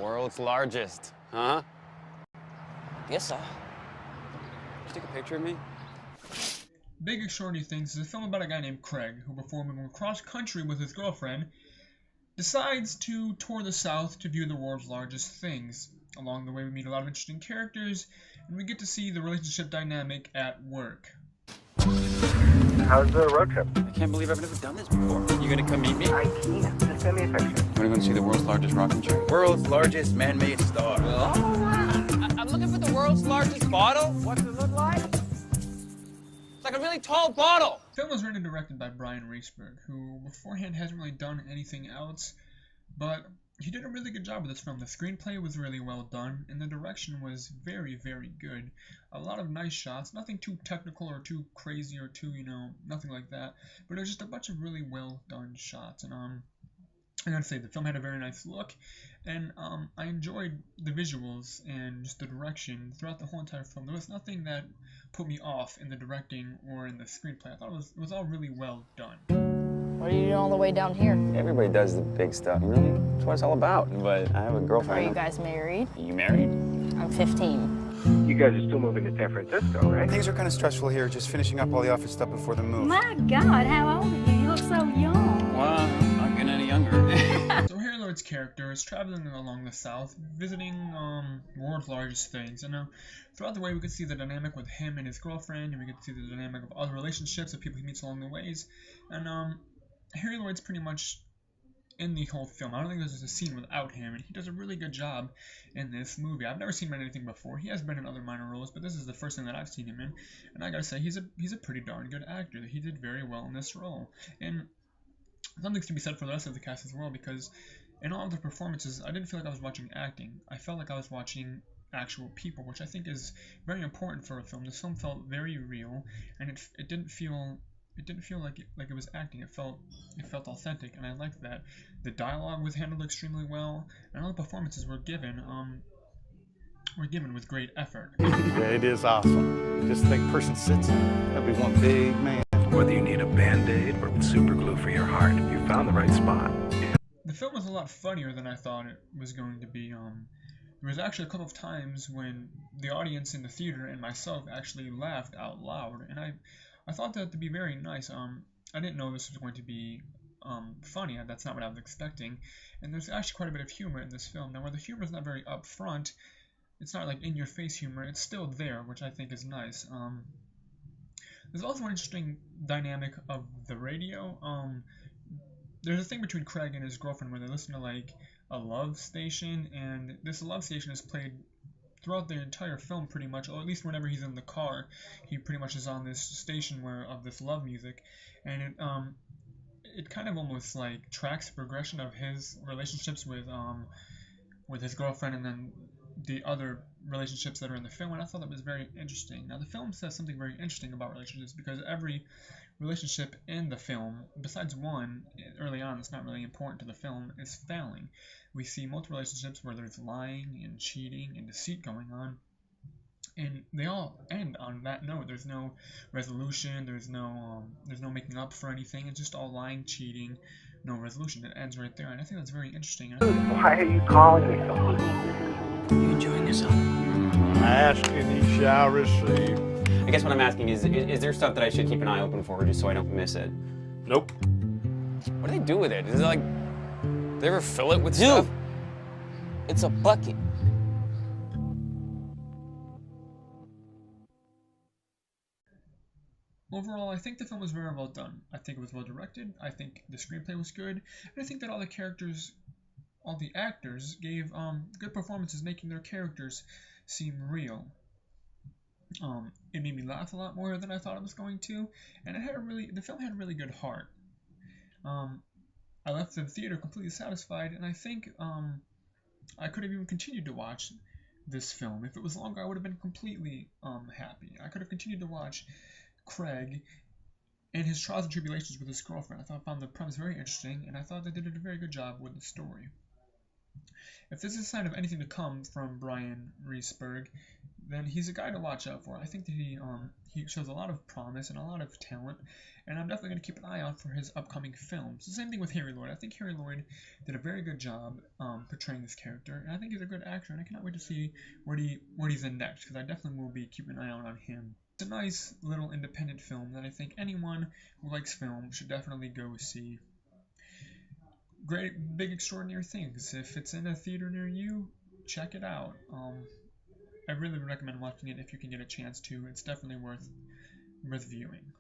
World's largest, huh? Guess so. Can you take a picture of me? Big Extraordinary Things is a film about a guy named Craig who, before moving across country with his girlfriend, decides to tour the South to view the world's largest things. Along the way, we meet a lot of interesting characters, and we get to see the relationship dynamic at work. How's the road trip? I can't believe I've never done this before. You gonna come meet me? I can't. Just send me a picture. Wanna go and see the world's largest rocking chair? World's largest man-made star. I'm looking for the world's largest bottle. What's it look like? It's like a really tall bottle. The film was written and directed by Brian Reisberg, who beforehand hasn't really done anything else, but he did a really good job with this film. The screenplay was really well done, and the direction was very, very good. A lot of nice shots, nothing too technical or too crazy or too, nothing like that, but it was just a bunch of really well done shots. And I gotta say, the film had a very nice look, and I enjoyed the visuals and just the direction throughout the whole entire film. There was nothing that put me off in the directing or in the screenplay. I thought it was all really well done. What are you doing all the way down here? Everybody does the big stuff, That's what it's all about. But I have a girlfriend. Are you guys married? Are you married? I'm 15. You guys are still moving to San Francisco, right? Things are kind of stressful here, just finishing up all the office stuff before the move. My God, how old are you? You look so young. Well, I'm not getting any younger. So Harry Lloyd's character is traveling along the South, visiting world's largest things. And throughout the way, we could see the dynamic with him and his girlfriend, and we could see the dynamic of other relationships of people he meets along the ways. And Harry Lloyd's pretty much in the whole film. I don't think there's a scene without him, and he does a really good job in this movie. I've never seen him in anything before. He has been in other minor roles, but this is the first thing that I've seen him in, and I gotta say, he's a pretty darn good actor. He did very well in this role, and something's to be said for the rest of the cast as well, because in all of the performances, I didn't feel like I was watching acting. I felt like I was watching actual people, which I think is very important for a film. This film felt very real, and it didn't feel like it was acting. It felt authentic, and I liked that. The dialogue was handled extremely well, and all the performances were given with great effort. Yeah, it is awesome. Just think, person sits in it. That'd be one big man. Whether you need a Band-Aid or super glue for your heart, you found the right spot. The film was a lot funnier than I thought it was going to be. There was actually a couple of times when the audience in the theater and myself actually laughed out loud, and I thought that to be very nice. I didn't know this was going to be funny. That's not what I was expecting. And there's actually quite a bit of humor in this film. Now, where the humor is not very upfront, it's not like in-your-face humor. It's still there, which I think is nice. There's also an interesting dynamic of the radio. There's a thing between Craig and his girlfriend where they listen to like a love station, and this love station is played throughout the entire film pretty much, or at least whenever he's in the car, he pretty much is on this station of this love music, and it kind of almost like tracks the progression of his relationships with his girlfriend and then the other relationships that are in the film, and I thought that was very interesting. Now, the film says something very interesting about relationships, because every relationship in the film, besides one early on that's not really important to the film, is failing. We see multiple relationships where there's lying and cheating and deceit going on, and they all end on that note. There's no resolution, there's no making up for anything. It's just all lying, cheating, no resolution. It ends right there, and I think that's very interesting. Why are you calling me so much? You enjoying yourself? Ask and you shall receive. I guess what I'm asking is there stuff that I should keep an eye open for just so I don't miss it? Nope. What do they do with it? Is it like, do they ever fill it with Dude, stuff? it's a bucket. Overall, I think the film was very well done. I think it was well directed. I think the screenplay was good. And I think that all the actors gave good performances, making their characters seem real. It made me laugh a lot more than I thought it was going to, and the film had a really good heart. I left the theater completely satisfied, and I think I could have even continued to watch this film. If it was longer, I would have been completely happy. I could have continued to watch Craig and his trials and tribulations with his girlfriend. I found the premise very interesting, and I thought they did a very good job with the story. If this is a sign of anything to come from Brian Reesberg, then he's a guy to watch out for. I think that he shows a lot of promise and a lot of talent, and I'm definitely going to keep an eye out for his upcoming films. The same thing with Harry Lloyd. I think Harry Lloyd did a very good job portraying this character, and I think he's a good actor, and I cannot wait to see what he's in next, because I definitely will be keeping an eye out on him. It's a nice little independent film that I think anyone who likes film should definitely go see. Great Big Extraordinary Things. If it's in a theater near you, check it out. I really recommend watching it if you can get a chance to. It's definitely worth viewing.